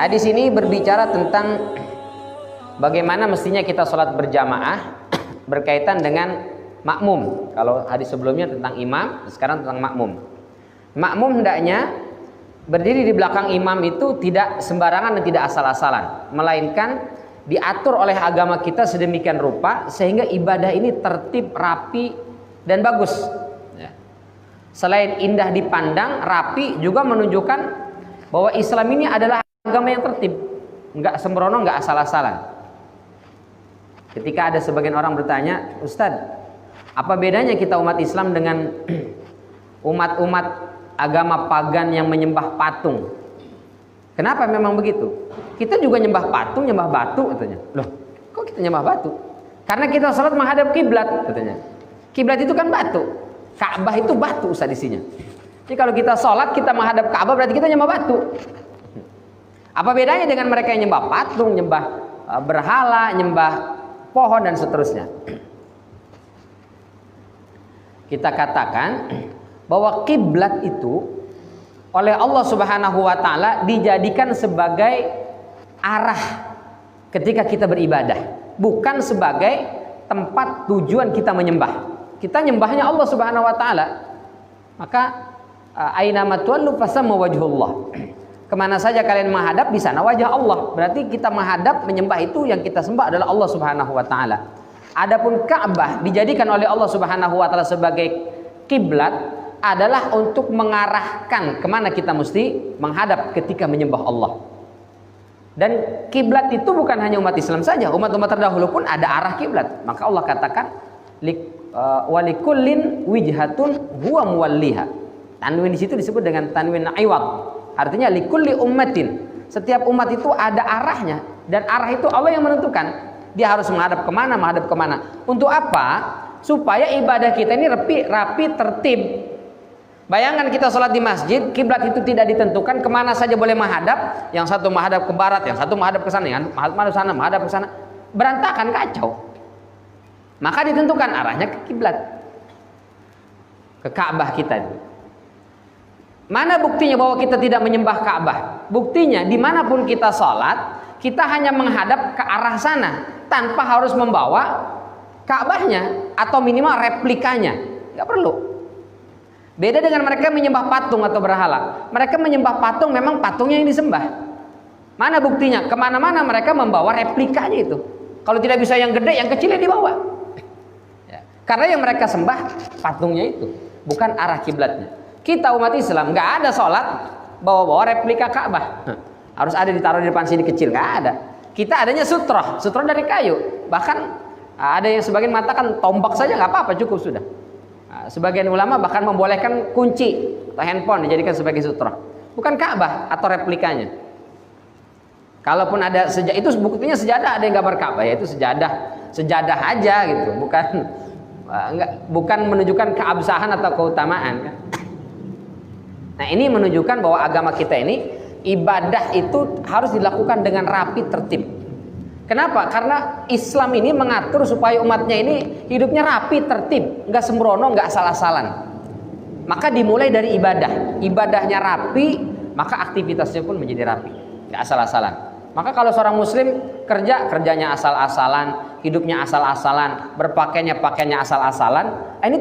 Hadis ini berbicara tentang bagaimana mestinya kita sholat berjamaah berkaitan dengan makmum. Kalau hadis sebelumnya tentang imam, sekarang tentang makmum. Makmum hendaknya berdiri di belakang imam itu tidak sembarangan dan tidak asal-asalan, melainkan diatur oleh agama kita sedemikian rupa sehingga ibadah ini tertib, rapi, dan bagus. Selain indah dipandang, rapi juga menunjukkan bahwa Islam ini adalah agama yang tertib, nggak sembrono, nggak asal-asalan. Ketika ada sebagian orang bertanya, Ustadz, apa bedanya kita umat Islam dengan umat-umat agama pagan yang menyembah patung? Kenapa memang begitu? Kita juga nyembah patung, nyembah batu, katanya. Loh, kok kita nyembah batu? Karena kita sholat menghadap kiblat, katanya. Kiblat itu kan batu, Ka'bah itu batu Ustadz isinya. Jadi kalau kita sholat, kita menghadap Ka'bah, berarti kita nyembah batu. Apa bedanya dengan mereka yang nyembah patung, nyembah berhala, nyembah pohon dan seterusnya? Kita katakan bahwa kiblat itu oleh Allah Subhanahu wa taala dijadikan sebagai arah ketika kita beribadah, bukan sebagai tempat tujuan kita menyembah. Kita nyembahnya Allah Subhanahu wa taala. Maka aina ma tuwallu fasamma wajhullah. Kemana saja kalian menghadap, di sana wajah Allah. Berarti kita menghadap, menyembah itu yang kita sembah adalah Allah Subhanahu wa taala. Adapun Ka'bah dijadikan oleh Allah Subhanahu wa taala sebagai kiblat adalah untuk mengarahkan kemana kita mesti menghadap ketika menyembah Allah. Dan kiblat itu bukan hanya umat Islam saja, umat-umat terdahulu pun ada arah kiblat. Maka Allah katakan walikullin wijhatun huwa muwalliha. Tanwin di situ disebut dengan tanwin iwad. Artinya likulli ummatin, setiap umat itu ada arahnya, dan arah itu Allah yang menentukan. Dia harus menghadap kemana, menghadap kemana. Untuk apa? Supaya ibadah kita ini rapi, tertib. Bayangkan kita sholat di masjid, kiblat itu tidak ditentukan, kemana saja boleh menghadap. Yang satu menghadap ke barat, yang satu menghadap ke sana, yang menghadap ke sana. Berantakan, kacau. Maka ditentukan arahnya ke kiblat, ke Ka'bah kita. Mana buktinya bahwa kita tidak menyembah Ka'bah? Buktinya dimanapun kita sholat, kita hanya menghadap ke arah sana tanpa harus membawa Ka'bahnya atau minimal replikanya. Nggak perlu. Beda dengan mereka menyembah patung atau berhala. Mereka menyembah patung, memang patungnya yang disembah. Mana buktinya? Kemana-mana mereka membawa replikanya itu. Kalau tidak bisa yang gede, yang kecilnya dibawa. Ya. Karena yang mereka sembah patungnya itu, bukan arah kiblatnya. Kita umat Islam nggak ada sholat bawa-bawa replika Ka'bah. Harus ada ditaruh di depan sini kecil, nggak ada. Kita adanya sutroh dari kayu. Bahkan ada yang sebagian mengatakan tombak saja nggak apa-apa, cukup sudah. Sebagian ulama bahkan membolehkan kunci atau handphone dijadikan sebagai sutroh, bukan Ka'bah atau replikanya. Kalaupun ada itu buktinya sejadah ada yang gambar Ka'bah, yaitu sejadah aja gitu, bukan menunjukkan keabsahan atau keutamaan kan. Nah, ini menunjukkan bahwa agama kita ini ibadah itu harus dilakukan dengan rapi, tertib. Kenapa? Karena Islam ini mengatur supaya umatnya ini hidupnya rapi, tertib, nggak sembrono, nggak asal-asalan. Maka dimulai dari ibadah. Ibadahnya rapi, maka aktivitasnya pun menjadi rapi, nggak asal-asalan. Maka kalau seorang muslim kerjanya asal-asalan, hidupnya asal-asalan, pakaiannya asal-asalan, ini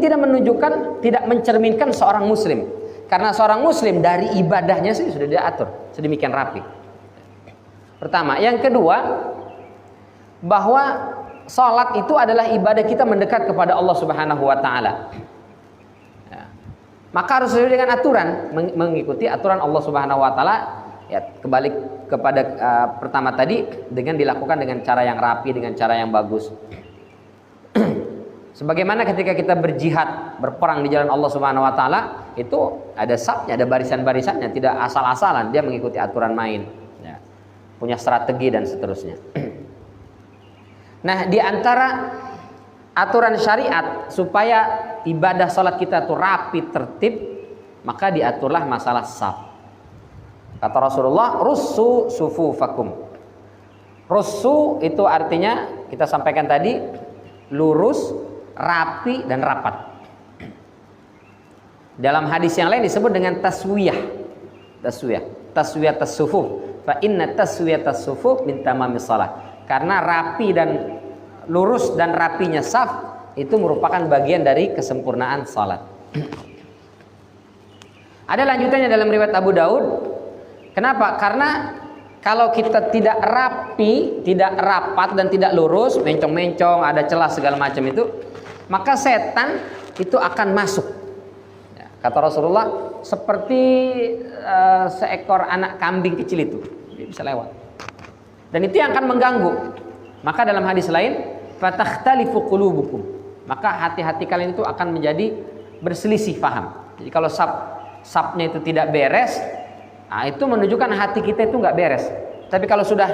tidak mencerminkan seorang muslim. Karena seorang muslim dari ibadahnya sih sudah diatur sedemikian rapi. Pertama, yang kedua, bahwa sholat itu adalah ibadah kita mendekat kepada Allah Subhanahu wa taala. Ya. Maka harus sesuai dengan aturan, mengikuti aturan Allah Subhanahu wa taala. Ya, kembali kepada pertama tadi, dengan dilakukan dengan cara yang rapi, dengan cara yang bagus. Sebagaimana ketika kita berjihad, berperang di jalan Allah Subhanahu wa taala, itu ada safnya, ada barisan-barisannya, tidak asal-asalan dia mengikuti aturan main. Ya. Punya strategi dan seterusnya. Nah, di antara aturan syariat supaya ibadah salat kita itu rapi, tertib, maka diaturlah masalah saf. Kata Rasulullah, russu sufufakum. Russu itu artinya kita sampaikan tadi lurus, rapi dan rapat. Dalam hadis yang lain disebut dengan taswiyah. Taswiyah tas-sufuf. Fa inna taswiyah tas-sufuf min tamamis shalah. Karena rapi dan lurus dan rapinya saf itu merupakan bagian dari kesempurnaan salat. Ada lanjutannya dalam riwayat Abu Daud. Kenapa? Karena kalau kita tidak rapi, tidak rapat dan tidak lurus, mencong-mencong, ada celah segala macam itu, maka setan itu akan masuk. Ya, kata Rasulullah, seperti seekor anak kambing kecil itu, dia bisa lewat. Dan itu yang akan mengganggu. Maka dalam hadis lain, fatakhtalifu qulubukum. Maka hati-hati kalian itu akan menjadi berselisih paham. Jadi kalau sapnya itu tidak beres, nah itu menunjukkan hati kita itu nggak beres. Tapi kalau sudah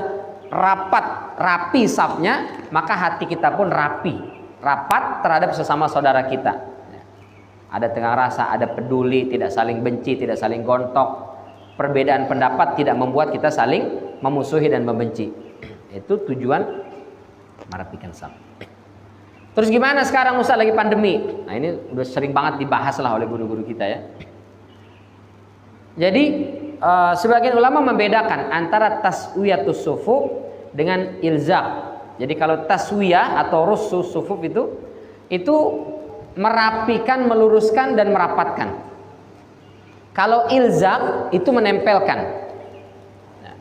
rapi sapnya, maka hati kita pun rapat terhadap sesama saudara kita. Ada tengah rasa, ada peduli, tidak saling benci, tidak saling gontok. Perbedaan pendapat tidak membuat kita saling memusuhi dan membenci. Itu tujuan merapikan saf. Terus gimana sekarang Ustaz lagi pandemi? Nah ini udah sering banget dibahas lah oleh guru-guru kita ya. Jadi sebagian ulama membedakan antara taswiyatus sufuf dengan ilzaq. Jadi kalau taswiyah atau russus sufuf itu merapikan, meluruskan dan merapatkan. Kalau ilzaq itu menempelkan. Nah,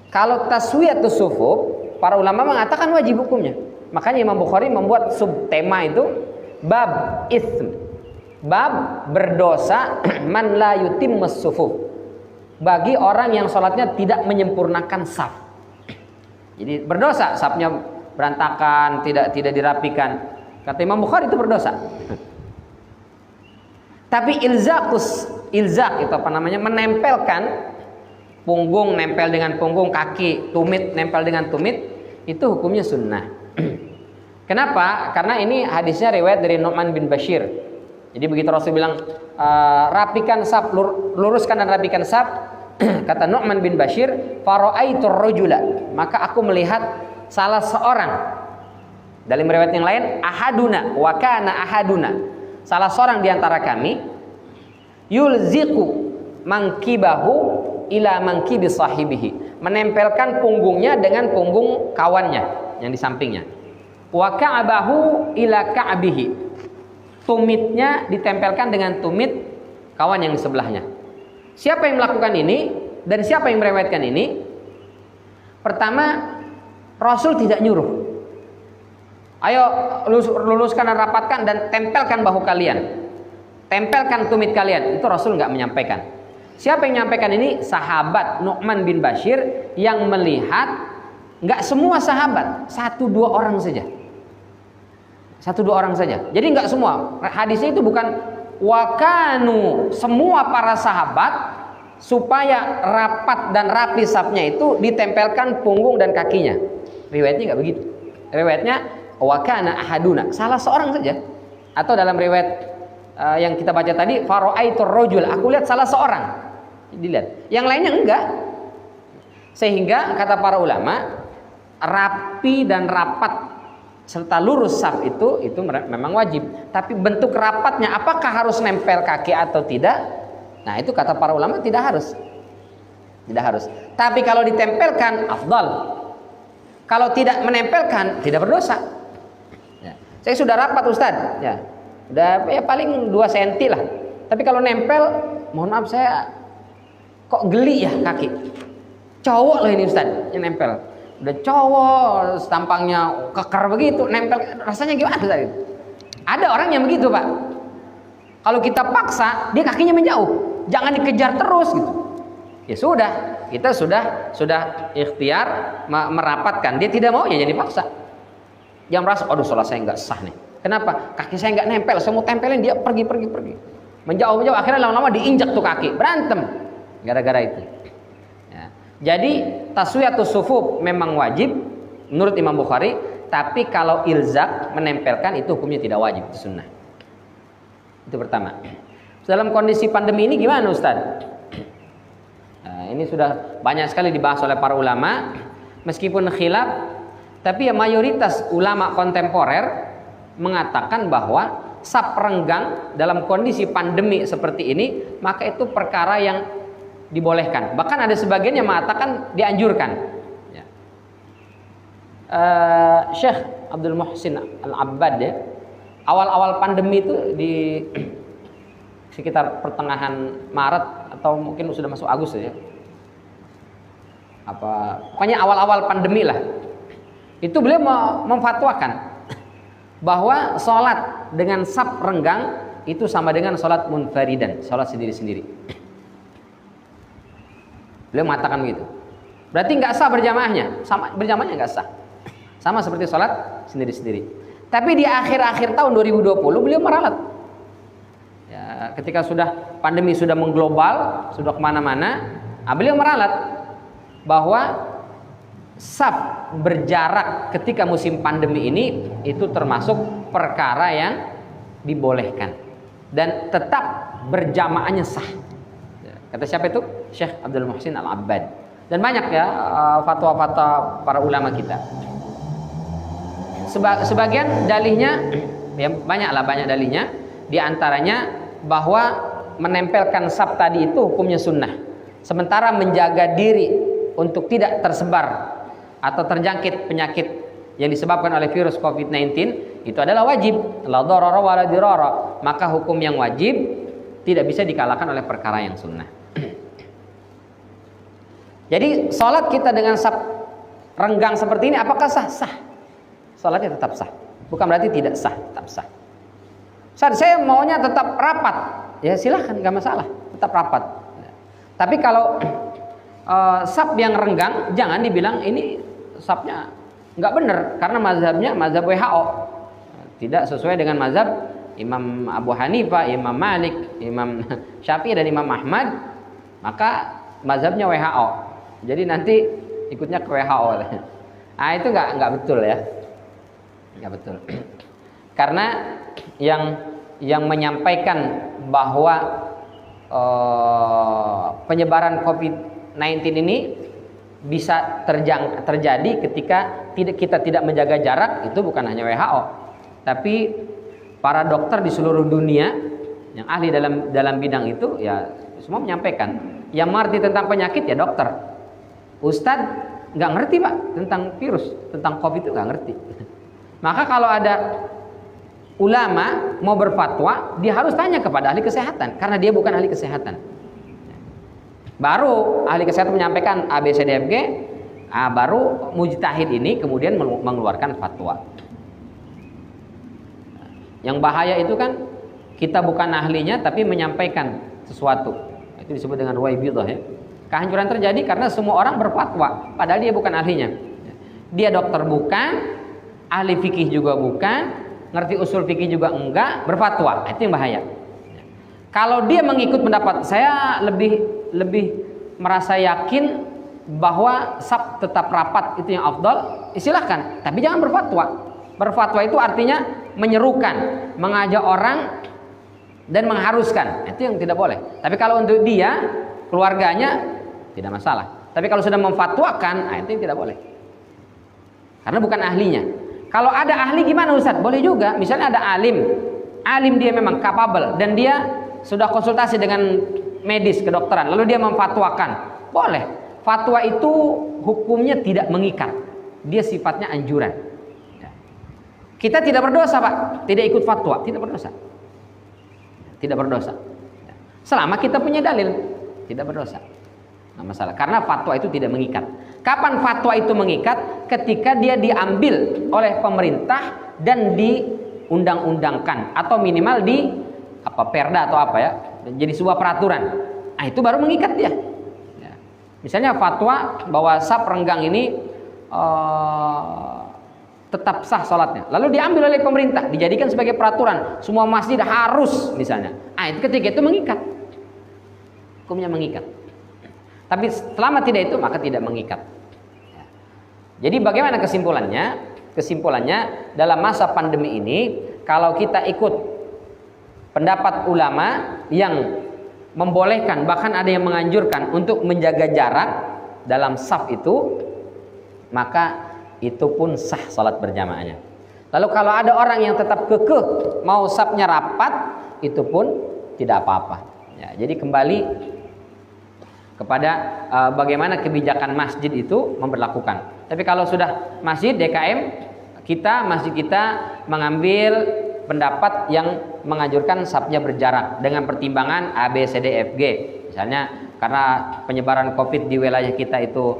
kalau taswiyatus sufuf, para ulama mengatakan wajib hukumnya. Makanya Imam Bukhari membuat subtema itu bab itsm. Bab berdosa man la yutimmus sufuf. Bagi orang yang sholatnya tidak menyempurnakan saf. Jadi berdosa, safnya berantakan, tidak dirapikan. Kata Imam Bukhari itu berdosa. Tapi ilzaq itu apa namanya? Menempelkan punggung nempel dengan punggung, kaki, tumit nempel dengan tumit, itu hukumnya sunnah. Kenapa? Karena ini hadisnya riwayat dari Nu'man bin Bashir. Jadi begitu Rasul bilang rapikan saf, luruskan dan rapikan saf, kata Nu'man bin Bashir, fara'aitur rajula, maka aku melihat salah seorang. Dalam riwayat yang lain, ahaduna wa kana ahaduna, salah seorang di antara kami, yulziqu mankibahu ila mankibi sahibihi, menempelkan punggungnya dengan punggung kawannya yang di sampingnya. Wa ka'bahu ila ka'bihi, tumitnya ditempelkan dengan tumit kawan yang di sebelahnya. Siapa yang melakukan ini dan siapa yang meriwayatkan ini? Pertama, Rasul tidak nyuruh. Ayo luluskan dan rapatkan dan tempelkan bahu kalian, tempelkan tumit kalian. Itu Rasul nggak menyampaikan. Siapa yang menyampaikan ini? Sahabat Nu'man bin Bashir yang melihat. Nggak semua sahabat, 1-2 orang saja. 1-2 orang saja. Jadi nggak semua. Hadisnya itu bukan wakanu, semua para sahabat supaya rapat dan rapi safnya itu ditempelkan punggung dan kakinya. Riwayatnya nggak begitu. Riwayatnya wakana ahaduna, salah seorang saja. Atau dalam riwayat yang kita baca tadi, fara'aitur rajul, aku lihat salah seorang. Dilihat. Yang lainnya enggak. Sehingga kata para ulama, rapi dan rapat serta lurus saf itu memang wajib. Tapi bentuk rapatnya apakah harus nempel kaki atau tidak? Nah, itu kata para ulama tidak harus. Tidak harus. Tapi kalau ditempelkan afdal. Kalau tidak menempelkan tidak berdosa. Ya. Saya sudah rapat Ustaz. Ya. Udah ya paling 2 cm lah. Tapi kalau nempel, mohon maaf saya kok geli ya kaki. Cowok loh ini Ustaz yang nempel. Udah cowok, tampangnya keker begitu, nempel, rasanya gimana tadi? Ada orang yang begitu Pak. Kalau kita paksa, dia kakinya menjauh, jangan dikejar terus gitu. Ya sudah, kita sudah ikhtiar merapatkan. Dia tidak mau ya jadi paksa. Jangan merasa, aduh sholat saya nggak sah nih. Kenapa? Kaki saya nggak nempel, saya mau tempelin dia pergi. Menjauh, akhirnya lama-lama diinjak tuh kaki, berantem gara-gara itu. Jadi taswiyatus sufuf memang wajib menurut Imam Bukhari, tapi kalau ilzaq menempelkan itu hukumnya tidak wajib, itu sunnah. Itu pertama. Dalam kondisi pandemi ini gimana Ustaz? Nah, ini sudah banyak sekali dibahas oleh para ulama, meskipun khilaf, tapi ya mayoritas ulama kontemporer mengatakan bahwa saf renggang dalam kondisi pandemi seperti ini, maka itu perkara yang dibolehkan. Bahkan ada sebagian yang mengatakan dianjurkan. Ya. Syekh Abdul Muhsin Al-Abbad ya, awal-awal pandemi itu di sekitar pertengahan Maret atau mungkin sudah masuk Agustus ya. Pokoknya awal-awal pandemi lah. Itu beliau memfatwakan bahwa sholat dengan saf renggang itu sama dengan sholat munfaridan, sholat sendiri-sendiri. Beliau mengatakan begitu. Berarti nggak sah berjamaahnya, sama berjamaahnya nggak sah, sama seperti sholat sendiri-sendiri. Tapi di akhir-akhir tahun 2020 beliau meralat. Ya, ketika sudah pandemi sudah mengglobal, sudah kemana-mana, beliau meralat bahwa saf berjarak ketika musim pandemi ini itu termasuk perkara yang dibolehkan dan tetap berjamaahnya sah. Kata siapa itu? Syekh Abdul Muhsin Al-Abbad. Dan banyak ya fatwa-fatwa para ulama kita. Sebagian dalihnya ya banyak dalihnya, di antaranya bahwa menempelkan saf tadi itu hukumnya sunnah, sementara menjaga diri untuk tidak tersebar atau terjangkit penyakit yang disebabkan oleh virus COVID-19 itu adalah wajib. La dharara wa la dirara. Maka hukum yang wajib tidak bisa dikalahkan oleh perkara yang sunnah. Jadi sholat kita dengan saf renggang seperti ini apakah sah? Sah. Sholatnya tetap sah. Bukan berarti tidak sah, tetap sah. Saya maunya tetap rapat, ya silahkan, nggak masalah, tetap rapat. Tapi kalau saf yang renggang, jangan dibilang ini safnya nggak benar karena mazhabnya mazhab WHO, tidak sesuai dengan mazhab Imam Abu Hanifah, Imam Malik, Imam Syafi'i dan Imam Ahmad, maka mazhabnya WHO. Jadi nanti ikutnya ke WHO. Nah itu nggak betul ya, nggak betul. Karena yang menyampaikan bahwa penyebaran COVID-19 ini bisa terjadi ketika kita tidak menjaga jarak, itu bukan hanya WHO, tapi para dokter di seluruh dunia yang ahli dalam bidang itu ya semua menyampaikan. Yang mengerti tentang penyakit ya dokter. Ustadz nggak ngerti pak tentang virus, tentang COVID itu nggak ngerti. Maka kalau ada ulama mau berfatwa, dia harus tanya kepada ahli kesehatan karena dia bukan ahli kesehatan. Baru ahli kesehatan menyampaikan ABCDFG, baru mujtahid ini kemudian mengeluarkan fatwa. Yang bahaya itu kan kita bukan ahlinya tapi menyampaikan sesuatu. Itu disebut dengan ruwaibidah ya. Kehancuran terjadi karena semua orang berfatwa padahal dia bukan ahlinya. Dia dokter bukan, ahli fikih juga bukan, ngerti usul fikih juga enggak, berfatwa. Itu yang bahaya. Kalau dia mengikut pendapat saya lebih merasa yakin bahwa saf tetap rapat itu yang afdal, silahkan, tapi jangan berfatwa. Berfatwa itu artinya menyerukan, mengajak orang dan mengharuskan. Itu yang tidak boleh. Tapi kalau untuk dia, keluarganya tidak masalah. Tapi kalau sudah memfatwakan, itu yang tidak boleh. Karena bukan ahlinya. Kalau ada ahli gimana Ustaz? Boleh juga. Misalnya ada alim dia memang capable dan dia sudah konsultasi dengan medis kedokteran, lalu dia memfatwakan, boleh. Fatwa itu hukumnya tidak mengikat, dia sifatnya anjuran. Kita tidak berdosa pak, tidak ikut fatwa, tidak berdosa, tidak berdosa. Selama kita punya dalil, tidak berdosa, nggak masalah. Karena fatwa itu tidak mengikat. Kapan fatwa itu mengikat? Ketika dia diambil oleh pemerintah dan diundang-undangkan atau minimal di perda atau apa ya, jadi sebuah peraturan. Nah itu baru mengikat dia. Ya. Misalnya fatwa bahwa saf renggang ini tetap sah sholatnya, lalu diambil oleh pemerintah, dijadikan sebagai peraturan, semua masjid harus misalnya. Nah itu ketika itu mengikat, hukumnya mengikat. Tapi selama tidak itu maka tidak mengikat. Ya. Jadi bagaimana kesimpulannya? Kesimpulannya dalam masa pandemi ini, kalau kita ikut pendapat ulama yang membolehkan, bahkan ada yang menganjurkan untuk menjaga jarak dalam saf itu, maka itu pun sah salat berjamaahnya. Lalu kalau ada orang yang tetap kekeh mau safnya rapat, itu pun tidak apa-apa. Ya, jadi kembali kepada bagaimana kebijakan masjid itu memberlakukan. Tapi kalau sudah masjid DKM masjid kita mengambil pendapat yang menganjurkan safnya berjarak dengan pertimbangan A, B, C, D, F, G. Misalnya karena penyebaran COVID di wilayah kita itu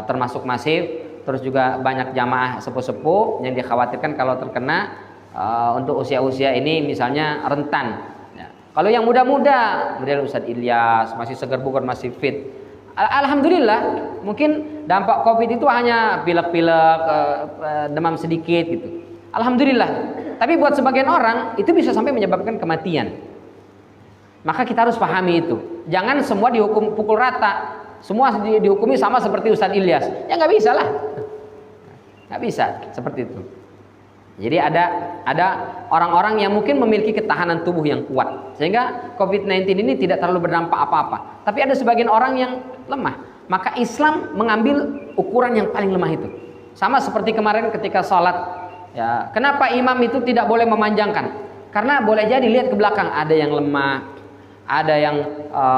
termasuk masif, terus juga banyak jamaah sepuh-sepuh yang dikhawatirkan kalau terkena untuk usia-usia ini misalnya rentan. Ya. Kalau yang muda-muda, model Ustadz Ilyas masih segar bugar, masih fit. Alhamdulillah, mungkin dampak COVID itu hanya pilek-pilek, demam sedikit gitu. Alhamdulillah. Tapi buat sebagian orang itu bisa sampai menyebabkan kematian. Maka kita harus pahami itu. Jangan semua dihukum pukul rata. Semua dihukumi sama seperti Ustadz Ilyas. Ya nggak bisa lah. Nggak bisa seperti itu. Jadi ada orang-orang yang mungkin memiliki ketahanan tubuh yang kuat, sehingga COVID-19 ini tidak terlalu berdampak apa-apa. Tapi ada sebagian orang yang lemah. Maka Islam mengambil ukuran yang paling lemah itu. Sama seperti kemarin ketika sholat. Ya, kenapa imam itu tidak boleh memanjangkan? Karena boleh jadi lihat ke belakang, ada yang lemah, ada yang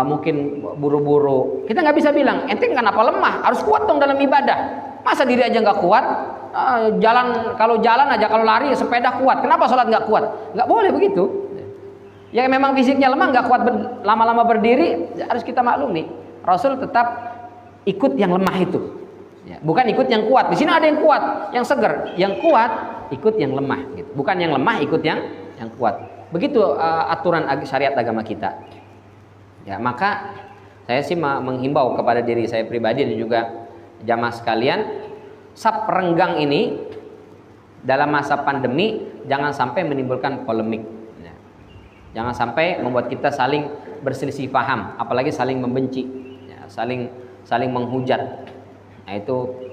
mungkin buru-buru. Kita nggak bisa bilang, ente kenapa lemah? Harus kuat dong dalam ibadah. Masa diri aja nggak kuat? Kalau jalan aja, kalau lari sepeda kuat, kenapa sholat nggak kuat? Nggak boleh begitu. Yang memang fisiknya lemah, nggak kuat lama-lama berdiri, harus kita maklumi. Rasul tetap ikut yang lemah itu, ya, bukan ikut yang kuat. Di sini ada yang kuat, yang seger, yang kuat ikut yang lemah, gitu. Bukan yang lemah ikut yang kuat. Begitu aturan syariat agama kita. Ya, maka saya sih menghimbau kepada diri saya pribadi dan juga jamaah sekalian, saf renggang ini dalam masa pandemi jangan sampai menimbulkan polemik. Ya. Jangan sampai membuat kita saling berselisih paham, apalagi saling membenci, ya, saling menghujat. Nah, itu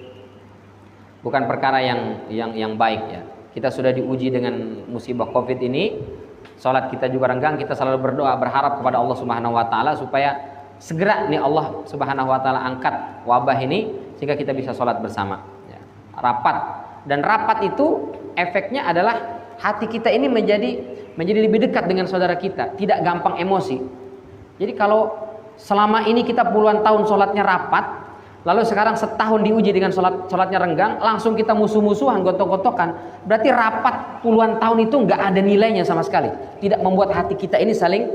bukan perkara yang baik ya. Kita sudah diuji dengan musibah Covid ini. Salat kita juga renggang, kita selalu berdoa berharap kepada Allah Subhanahu wa taala supaya segera nih Allah Subhanahu wa taala angkat wabah ini sehingga kita bisa salat bersama. Ya. Rapat, dan rapat itu efeknya adalah hati kita ini menjadi lebih dekat dengan saudara kita, tidak gampang emosi. Jadi kalau selama ini kita puluhan tahun sholatnya rapat, lalu sekarang setahun diuji dengan sholatnya renggang, langsung kita musuh-musuhan, gontok-gontokan, berarti rapat puluhan tahun itu nggak ada nilainya sama sekali. Tidak membuat hati kita ini saling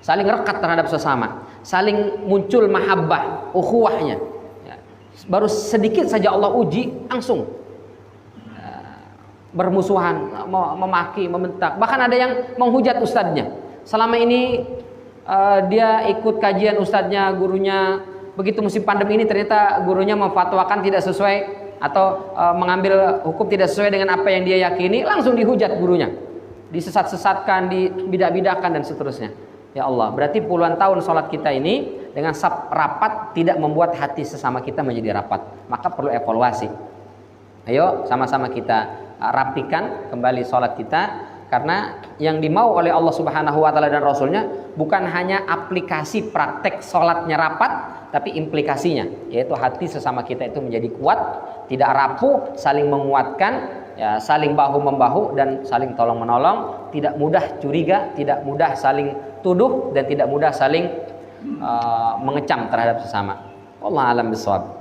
rekat terhadap sesama, saling muncul mahabbah, ukhuwahnya. Ya. Baru sedikit saja Allah uji, langsung bermusuhan, memaki, membentak. Bahkan ada yang menghujat ustadznya. Selama ini dia ikut kajian ustadznya, gurunya, begitu musim pandemi ini ternyata gurunya memfatwakan tidak sesuai atau mengambil hukum tidak sesuai dengan apa yang dia yakini, langsung dihujat gurunya, disesat-sesatkan, dibidak-bidakan dan seterusnya. Ya Allah, berarti puluhan tahun sholat kita ini dengan saf rapat tidak membuat hati sesama kita menjadi rapat, maka perlu evaluasi. Ayo sama-sama kita rapikan kembali sholat kita, karena yang dimau oleh Allah Subhanahu wa taala dan Rasulnya bukan hanya aplikasi praktek sholatnya rapat, tapi implikasinya, yaitu hati sesama kita itu menjadi kuat, tidak rapuh, saling menguatkan, ya, saling bahu-membahu dan saling tolong-menolong, tidak mudah curiga, tidak mudah saling tuduh, dan tidak mudah saling mengecam terhadap sesama. Wallahu a'lam bishawab.